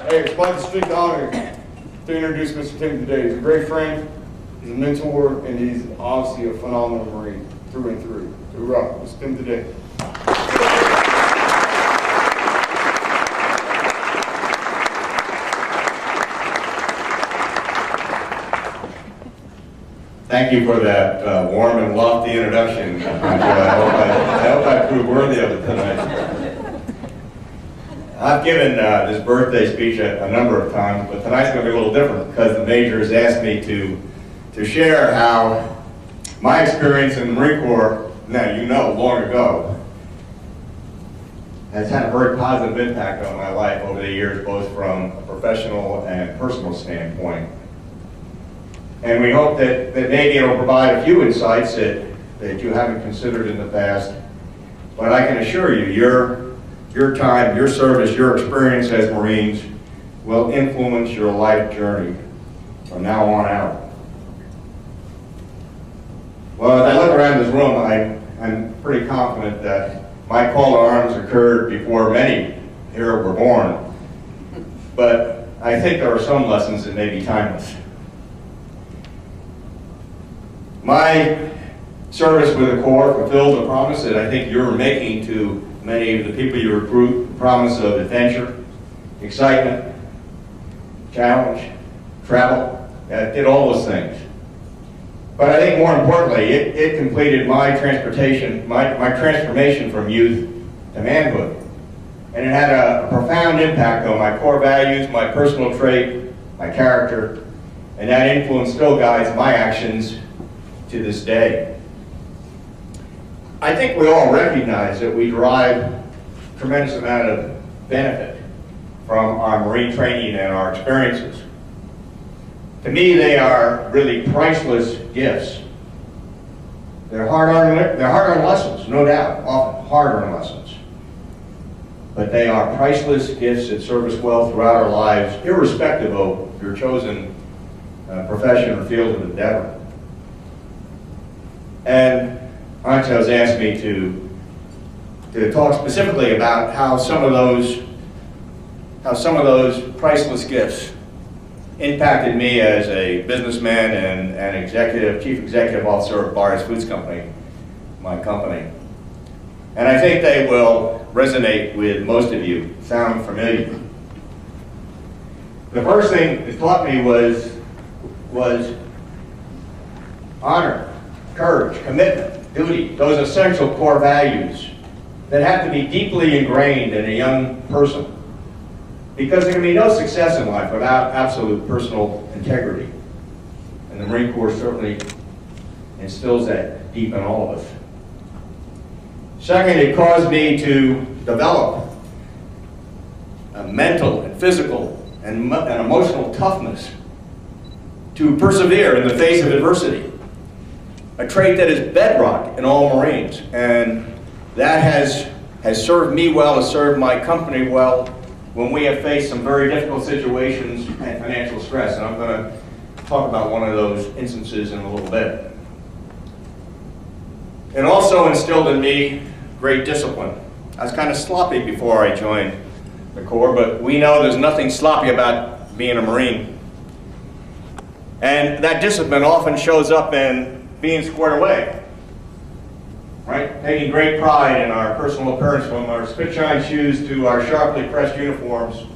Hey, it's my distinct honor to introduce Mr. Tim today. He's a great friend, he's a mentor, and he's obviously a phenomenal Marine through and through. So hoorah, Mr. Tim today. Thank you for that warm and lofty introduction. I hope I prove worthy of it tonight. I've given this birthday speech a number of times, but tonight's going to be a little different because the Major has asked me to share how my experience in the Marine Corps, now you know, long ago, has had a very positive impact on my life over the years, both from a professional and personal standpoint. And we hope that maybe it'll provide a few insights that you haven't considered in the past. But I can assure you, your time, your service, your experience as Marines will influence your life journey from now on out. Well, as I look around this room, I'm pretty confident that my call to arms occurred before many here were born. But I think there are some lessons that may be timeless. My service with the Corps fulfilled the promise that I think you're making to many of the people you recruit, the promise of adventure, excitement, challenge, travel. It did all those things. But I think more importantly, it completed my transformation from youth to manhood. And it had a profound impact on my core values, my personal trait, my character, and that influence still guides my actions to this day. I think we all recognize that we derive a tremendous amount of benefit from our Marine training and our experiences. To me, they are really priceless gifts. They're hard-earned lessons, no doubt, often hard-earned lessons. But they are priceless gifts that serve us well throughout our lives, irrespective of your chosen profession or field of endeavor. And Ancho has asked me to talk specifically about how some of those priceless gifts impacted me as a businessman and chief executive officer of Byers Foods Company, my company. And I think they will resonate with most of you, sound familiar. The first thing it taught me was honor, courage, commitment, duty, those essential core values that have to be deeply ingrained in a young person. Because there can be no success in life without absolute personal integrity. And the Marine Corps certainly instills that deep in all of us. Second, it caused me to develop a mental and physical and emotional toughness to persevere in the face of adversity. A trait that is bedrock in all Marines, and that has served me well, has served my company well when we have faced some very difficult situations and financial stress. And I'm going to talk about one of those instances in a little bit. It also instilled in me great discipline. I was kind of sloppy before I joined the Corps, but we know there's nothing sloppy about being a Marine. And that discipline often shows up in being squared away, right? Taking great pride in our personal appearance, from our spit-shine shoes to our sharply pressed uniforms,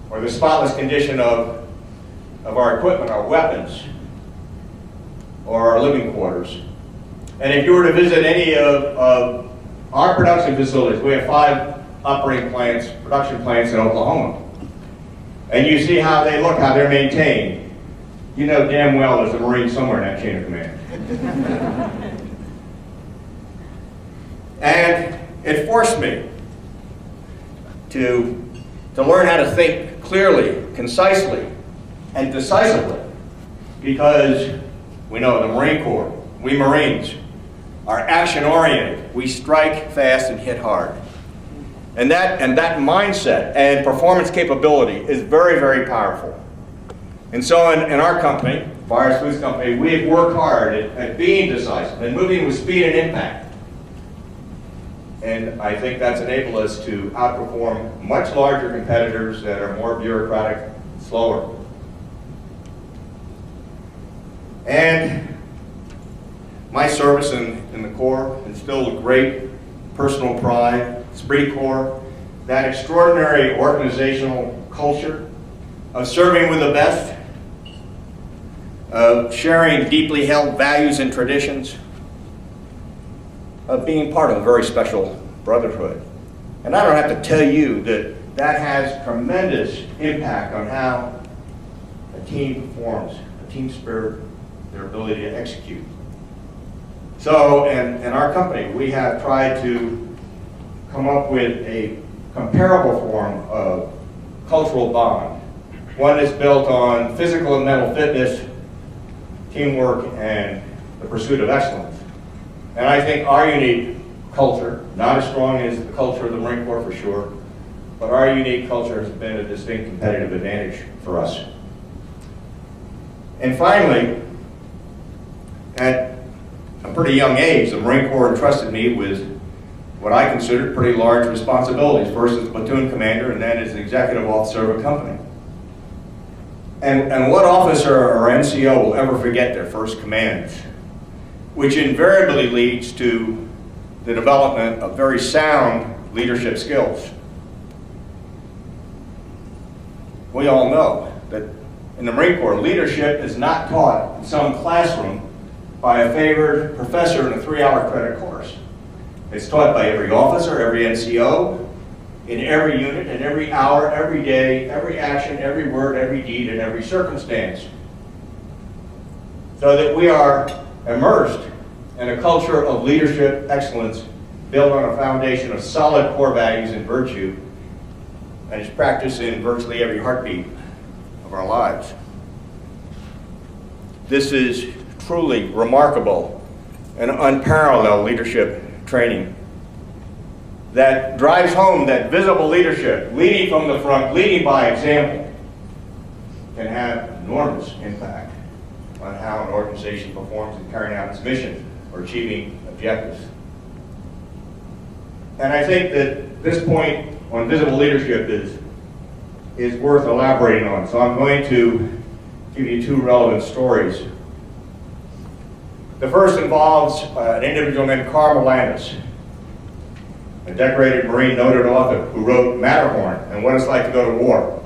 or the spotless condition of our equipment, our weapons, or our living quarters. And if you were to visit any of our production facilities, we have 5 operating plants, production plants in Oklahoma, and you see how they look, how they're maintained, you know damn well there's a Marine somewhere in that chain of command. And it forced me to learn how to think clearly, concisely, and decisively, because we know the Marine Corps, we Marines, are action-oriented. We strike fast and hit hard. And that mindset and performance capability is very, very powerful. And so in our company, Byers Foods Company, we work hard at being decisive and moving with speed and impact. And I think that's enabled us to outperform much larger competitors that are more bureaucratic, slower. And my service in the Corps instilled a great personal pride, esprit corps, that extraordinary organizational culture of serving with the best, of sharing deeply held values and traditions, of being part of a very special brotherhood. And I don't have to tell you that that has tremendous impact on how a team performs, a team spirit, their ability to execute. So, in our company, we have tried to come up with a comparable form of cultural bond, one that's built on physical and mental fitness, teamwork, and the pursuit of excellence. And I think our unique culture, not as strong as the culture of the Marine Corps for sure, but our unique culture has been a distinct competitive advantage for us. And finally, at a pretty young age, the Marine Corps entrusted me with what I considered pretty large responsibilities, first as platoon commander and then as the executive officer of a company. And what officer or NCO will ever forget their first commands, which invariably leads to the development of very sound leadership skills. We all know that in the Marine Corps, leadership is not taught in some classroom by a favored professor in a 3-hour credit course. It's taught by every officer, every NCO, in every unit, in every hour, every day, every action, every word, every deed, and every circumstance. So that we are immersed in a culture of leadership excellence built on a foundation of solid core values and virtue, and is practiced in virtually every heartbeat of our lives. This is truly remarkable and unparalleled leadership training that drives home that visible leadership, leading from the front, leading by example, can have enormous impact on how an organization performs in carrying out its mission or achieving objectives. And I think that this point on visible leadership is worth elaborating on. So I'm going to give you 2 relevant stories. The first involves an individual named Karl Melandis, a decorated Marine noted author who wrote Matterhorn and What It's Like to Go to War.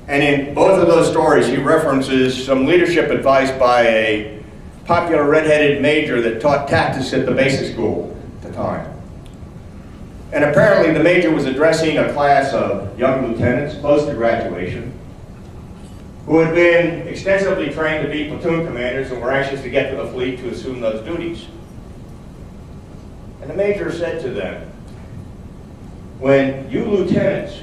And in both of those stories, he references some leadership advice by a popular redheaded major that taught tactics at the basic school at the time. And apparently the major was addressing a class of young lieutenants close to graduation who had been extensively trained to be platoon commanders and were anxious to get to the fleet to assume those duties. And the major said to them, when you lieutenants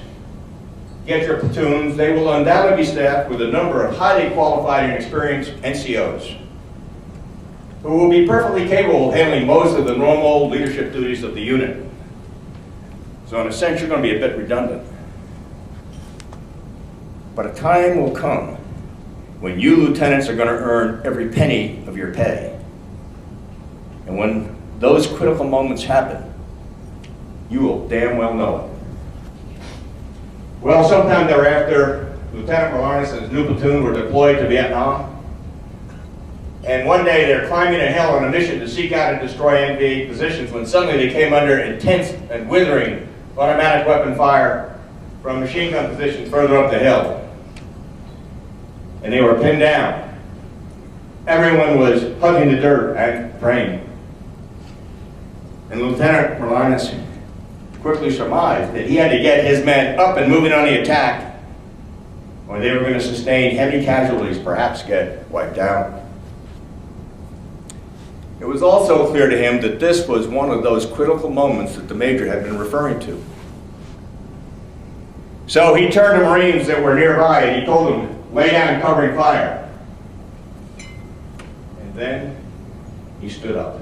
get your platoons, they will undoubtedly be staffed with a number of highly qualified and experienced NCOs who will be perfectly capable of handling most of the normal leadership duties of the unit. So in a sense, you're going to be a bit redundant. But a time will come when you lieutenants are going to earn every penny of your pay. And when those critical moments happen, you will damn well know it. Well, sometime thereafter, Lieutenant Marlarnus and his new platoon were deployed to Vietnam. And one day they're climbing a hill on a mission to seek out and destroy enemy positions when suddenly they came under intense and withering automatic weapon fire from machine gun positions further up the hill. And they were pinned down. Everyone was hugging the dirt and praying. And Lieutenant Marlarnus quickly surmised that he had to get his men up and moving on the attack, or they were going to sustain heavy casualties, perhaps get wiped out. It was also clear to him that this was one of those critical moments that the major had been referring to. So he turned to Marines that were nearby and he told them, lay down and covering fire. And then he stood up.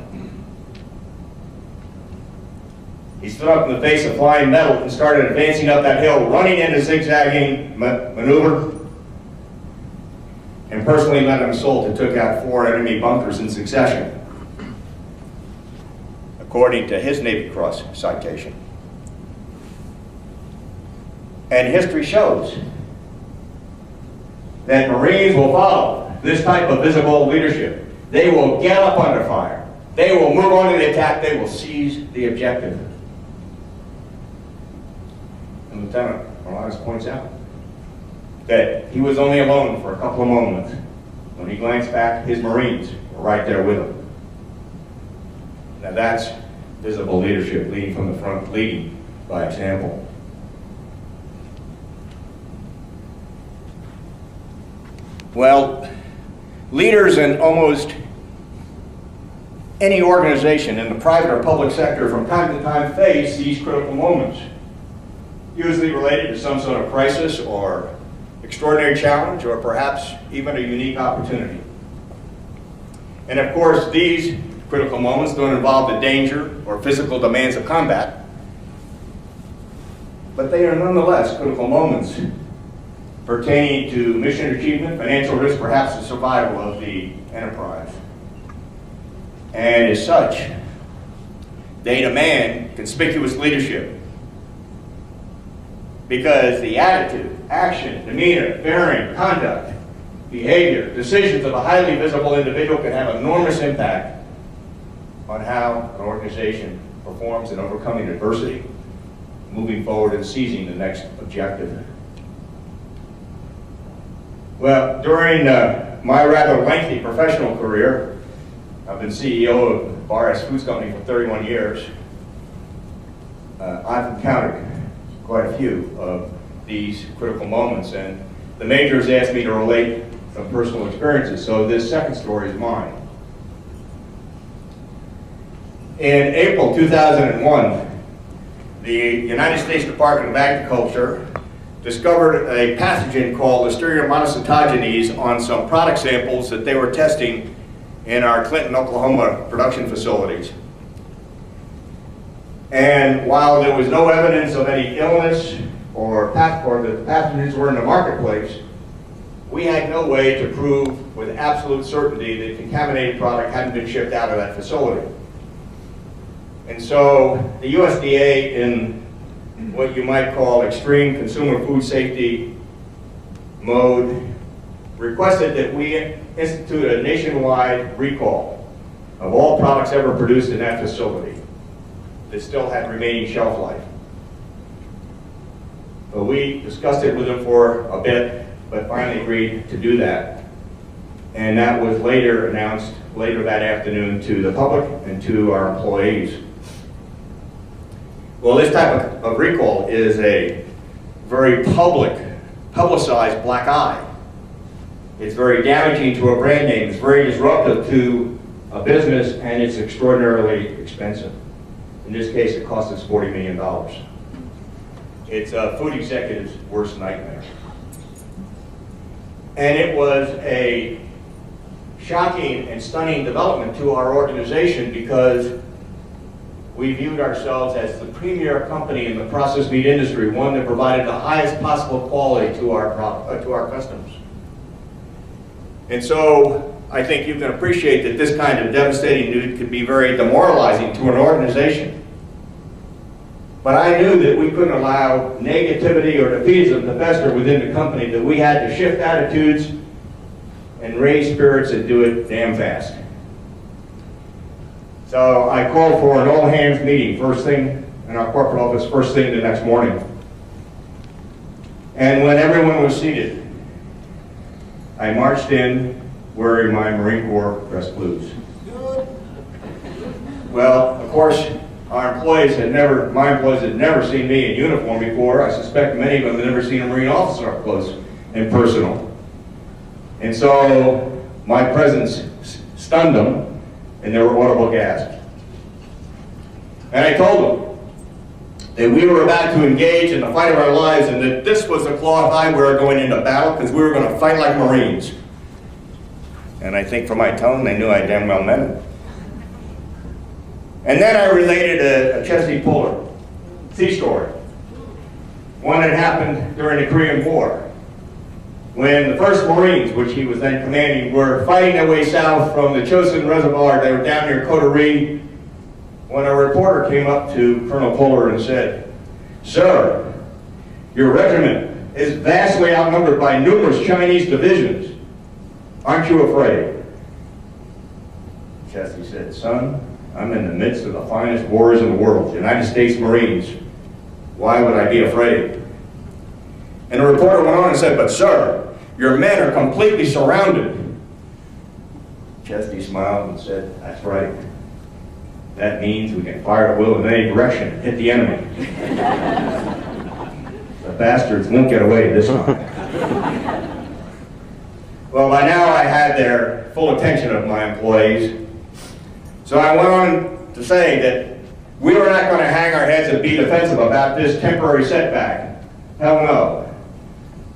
He stood up in the face of flying metal and started advancing up that hill, running in a zigzagging maneuver, and personally led an assault that took out 4 enemy bunkers in succession. according to his Navy Cross citation. And history shows that Marines will follow this type of visible leadership. They will get up under fire. They will move on to the attack. They will seize the objective. And Lieutenant Morales points out that he was only alone for a couple of moments. When he glanced back, his Marines were right there with him. Now that's visible leadership, leading from the front, leading by example. Well, leaders in almost any organization in the private or public sector from time to time face these critical moments, usually related to some sort of crisis or extraordinary challenge or perhaps even a unique opportunity. And of course, these critical moments don't involve the danger or physical demands of combat, but they are nonetheless critical moments pertaining to mission achievement, financial risk, perhaps the survival of the enterprise. And as such, they demand conspicuous leadership, because the attitude, action, demeanor, bearing, conduct, behavior, decisions of a highly visible individual can have enormous impact on how an organization performs in overcoming adversity, moving forward and seizing the next objective. Well, during my rather lengthy professional career, I've been CEO of Bar-S Foods Company for 31 years. I've encountered quite a few of these critical moments, and the majors asked me to relate some personal experiences, so this second story is mine. In April 2001, the United States Department of Agriculture discovered a pathogen called Listeria monocytogenes on some product samples that they were testing in our Clinton, Oklahoma production facilities. And while there was no evidence of any illness or that the pathogens were in the marketplace, we had no way to prove with absolute certainty that contaminated product hadn't been shipped out of that facility. And so the USDA, in what you might call extreme consumer food safety mode, requested that we institute a nationwide recall of all products ever produced in that facility that still had remaining shelf life. But we discussed it with them for a bit, but finally agreed to do that. And that was later announced later that afternoon to the public and to our employees. Well, this type of recall is a very publicized black eye. It's very damaging to a brand name. It's very disruptive to a business, and it's extraordinarily expensive. In this case, it cost us $40 million. It's a food executive's worst nightmare. And it was a shocking and stunning development to our organization, because we viewed ourselves as the premier company in the processed meat industry, one that provided the highest possible quality to our customers. And so I think you can appreciate that this kind of devastating news could be very demoralizing to an organization. But I knew that we couldn't allow negativity or defeatism to fester within the company, that we had to shift attitudes and raise spirits and do it damn fast. So I called for an all-hands meeting first thing in our corporate office, first thing the next morning. And when everyone was seated, I marched in wearing my Marine Corps dress blues. Well, of course, my employees had never seen me in uniform before. I suspect many of them had never seen a Marine officer up close and personal. And so my presence stunned them, and there were audible gasps. And I told them that we were about to engage in the fight of our lives, and that this was the cloth I wear going into battle, because we were going to fight like Marines. And I think from my tone, they knew I damn well meant it. And then I related a Chesney Puller sea story, one that happened during the Korean War, when the 1st Marines, which he was then commanding, were fighting their way south from the Chosin Reservoir. They were down near Coterie, when a reporter came up to Colonel Fuller and said, "Sir, your regiment is vastly outnumbered by numerous Chinese divisions. Aren't you afraid?" Chesty said, "Son, I'm in the midst of the finest wars in the world, United States Marines. Why would I be afraid?" And the reporter went on and said, "But sir, your men are completely surrounded." Chesty smiled and said, "That's right. That means we can fire at will in any direction and hit the enemy. The bastards won't get away this time." Well, by now I had their full attention of my employees. So I went on to say that we were not going to hang our heads and be defensive about this temporary setback. Hell no.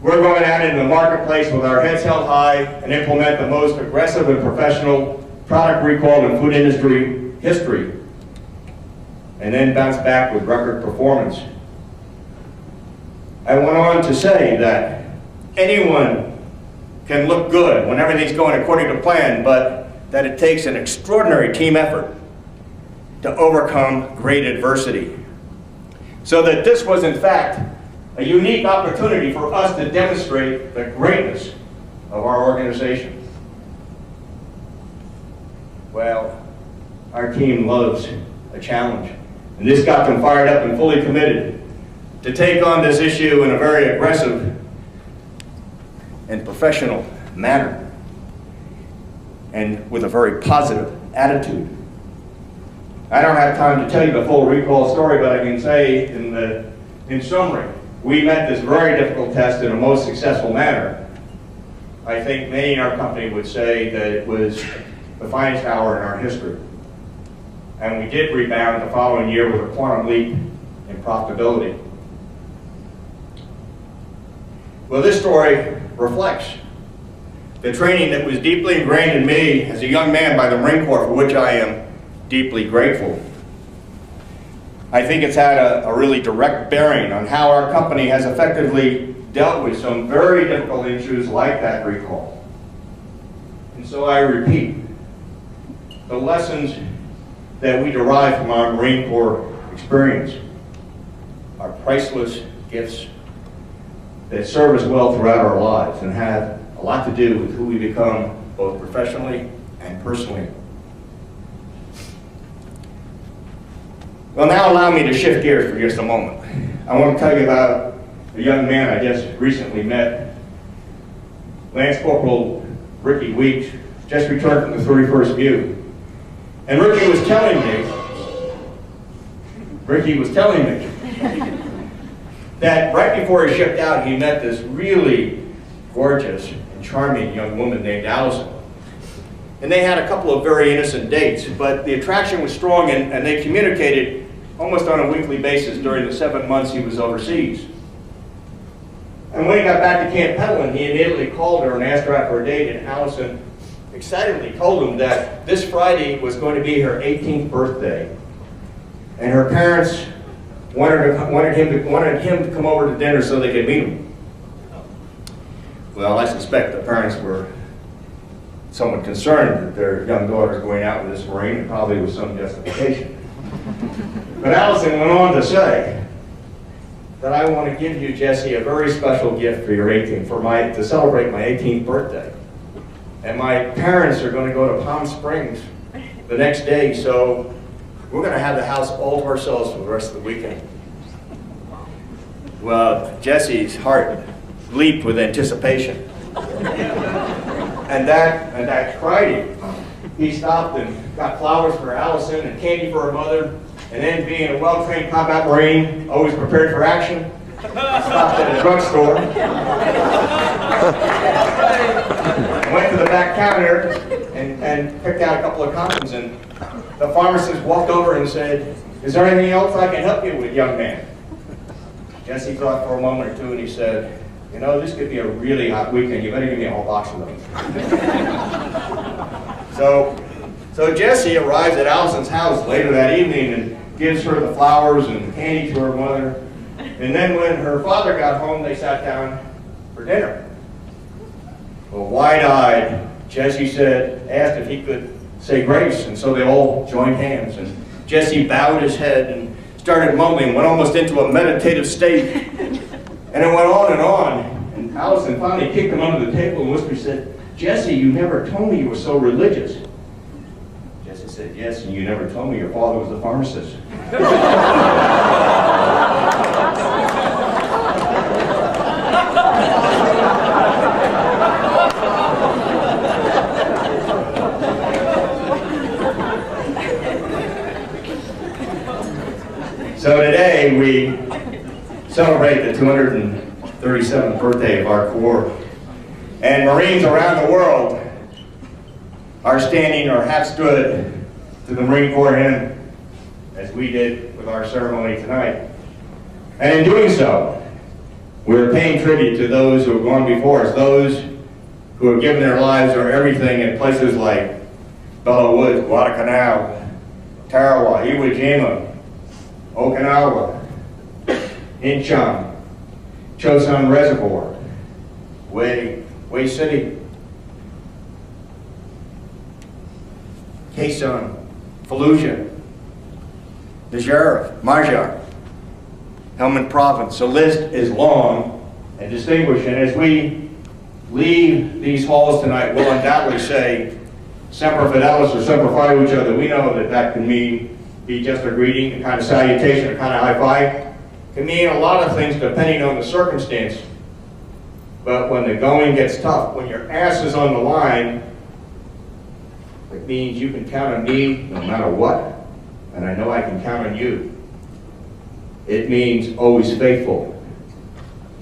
We're going out into the marketplace with our heads held high and implement the most aggressive and professional product recall in food industry history, and then bounce back with record performance. I went on to say that anyone can look good when everything's going according to plan, but that it takes an extraordinary team effort to overcome great adversity. So that this was in fact a unique opportunity for us to demonstrate the greatness of our organization. Well, our team loves a challenge, and this got them fired up and fully committed to take on this issue in a very aggressive and professional manner, and with a very positive attitude. I don't have time to tell you the full recall story, but I can say in summary, we met this very difficult test in a most successful manner. I think many in our company would say that it was the finest hour in our history. And we did rebound the following year with a quantum leap in profitability. Well, this story reflects the training that was deeply ingrained in me as a young man by the Marine Corps, for which I am deeply grateful. I think it's had a really direct bearing on how our company has effectively dealt with some very difficult issues like that recall. And so I repeat, the lessons that we derive from our Marine Corps experience are priceless gifts that serve us well throughout our lives and have a lot to do with who we become both professionally and personally. Well, now allow me to shift gears for just a moment. I want to tell you about a young man I just recently met, Lance Corporal Ricky Weeks, just returned from the 31st View. And Ricky was telling me that right before he shipped out, he met this really gorgeous and charming young woman named Allison. And they had a couple of very innocent dates, but the attraction was strong, and they communicated almost on a weekly basis during the 7 months he was overseas. And when he got back to Camp Pendleton, he immediately called her and asked her out for a date, and Allison excitedly told him that this Friday was going to be her 18th birthday. And her parents wanted him to come over to dinner so they could meet him. Well, I suspect the parents were somewhat concerned that their young daughter was going out with this Marine, and probably with some justification. But Allison went on to say that I want to give you, Jesse, a very special gift for your 18th, to celebrate my 18th birthday. And my parents are going to go to Palm Springs the next day, so we're going to have the house all to ourselves for the rest of the weekend. Well, Jesse's heart leaped with anticipation. And that Friday, he stopped and got flowers for Allison and candy for her mother, and then being a well-trained combat Marine, always prepared for action, he stopped at a drugstore, went to the back counter and picked out a couple of condoms, and the pharmacist walked over and said, "Is there anything else I can help you with, young man?" Jesse thought for a moment or two, and he said, "You know, this could be a really hot weekend. You better give me a whole box of them." So Jesse arrives at Allison's house later that evening and gives her the flowers and candy to her mother. And then when her father got home, they sat down for dinner. Well, wide-eyed, Jesse asked if he could say grace, and so they all joined hands. And Jesse bowed his head and started mumbling, went almost into a meditative state. And it went on. And Allison finally kicked him under the table and whispered, said, "Jesse, you never told me you were so religious." Jesse said, "Yes, and you never told me your father was a pharmacist." So today we celebrate the 237th birthday of our Corps. And Marines around the world are standing or have stood to the Marine Corps hymn as we did with our ceremony tonight. And in doing so, we're paying tribute to those who have gone before us, those who have given their lives or everything in places like Belleau Woods, Guadalcanal, Tarawa, Iwo Jima, Okinawa, Incheon, Chosun Reservoir, Hue City, Quezon, Fallujah, Niger, Marjar, Helmand Province. The list is long and distinguished, and as we leave these halls tonight, we'll undoubtedly say Semper Fidelis or Semper Fi to each other. We know that that can be just a greeting, a kind of salutation, a kind of high five. Can mean a lot of things depending on the circumstance. But when the going gets tough, when your ass is on the line, it means you can count on me no matter what, and I know I can count on you. It means always faithful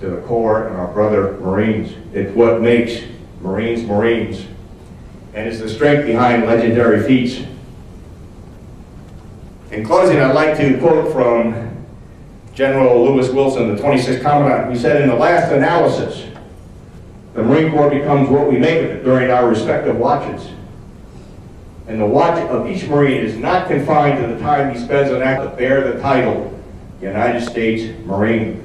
to the Corps and our brother Marines. It's what makes Marines Marines, and is the strength behind legendary feats. In closing, I'd like to quote from General Lewis Wilson, the 26th Commandant, who said, "In the last analysis, the Marine Corps becomes what we make of it during our respective watches. And the watch of each Marine is not confined to the time he spends on active, to bear the title United States Marine."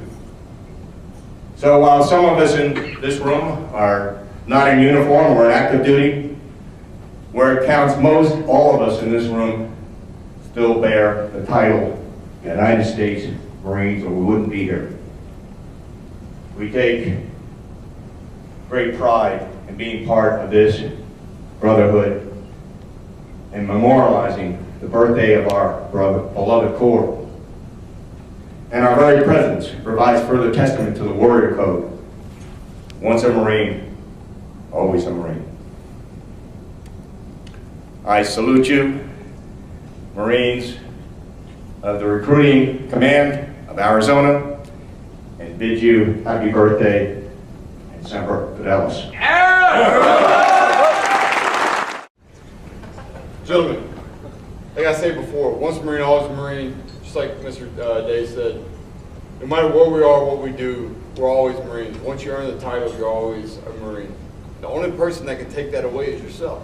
So while some of us in this room are not in uniform or in active duty, where it counts most, all of us in this room still bear the title United States Marines, or we wouldn't be here. We take great pride in being part of this brotherhood and memorializing the birthday of our beloved Corps. And our very presence provides further testament to the warrior code. Once a Marine, always a Marine. I salute you, Marines of the Recruiting Command of Arizona, and bid you happy birthday and Semper Fidelis. Gentlemen, like I said before, once a Marine, always a Marine. Just like Mr. Day said, no matter where we are, what we do, we're always Marines. Once you earn the title, you're always a Marine. The only person that can take that away is yourself.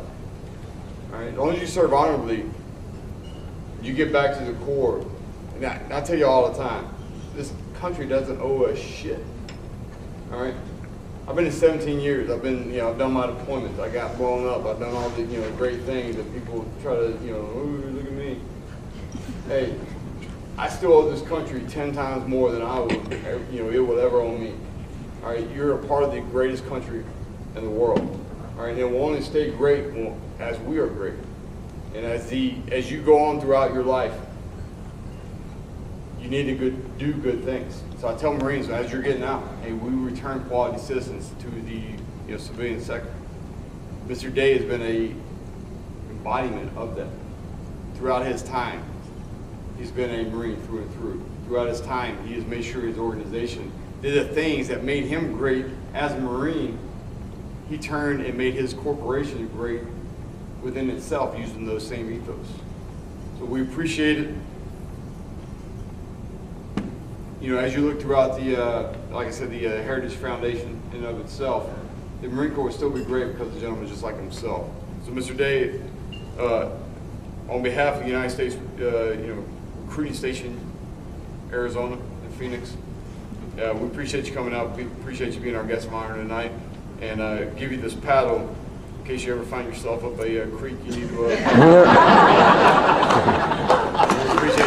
All right? As long as you serve honorably, you get back to the Corps. And I tell you all the time, this country doesn't owe us shit. All right? I've been in 17 years. I've done my deployments. I got blown up. I've done all the, great things that people try to, oh, look at me. Hey, I still owe this country 10 times more than I would, it will ever owe me. All right? You're a part of the greatest country in the world. All right? And it will only stay great as we are great. And as you go on throughout your life, you need to do good things. So I tell Marines, as you're getting out, hey, we return quality citizens to the civilian sector. Mr. Day has been an embodiment of that. Throughout his time, he's been a Marine through and through. Throughout his time, he has made sure his organization did the things that made him great as a Marine. He turned and made his corporation great within itself using those same ethos. So we appreciate it. As you look throughout the, like I said, the Heritage Foundation in and of itself, the Marine Corps will still be great because the gentleman is just like himself. So Mr. Day, on behalf of the United States, Recruiting Station, Arizona and Phoenix, we appreciate you coming out. We appreciate you being our guest of honor tonight, and give you this paddle in case you ever find yourself up a creek you need to. Appreciate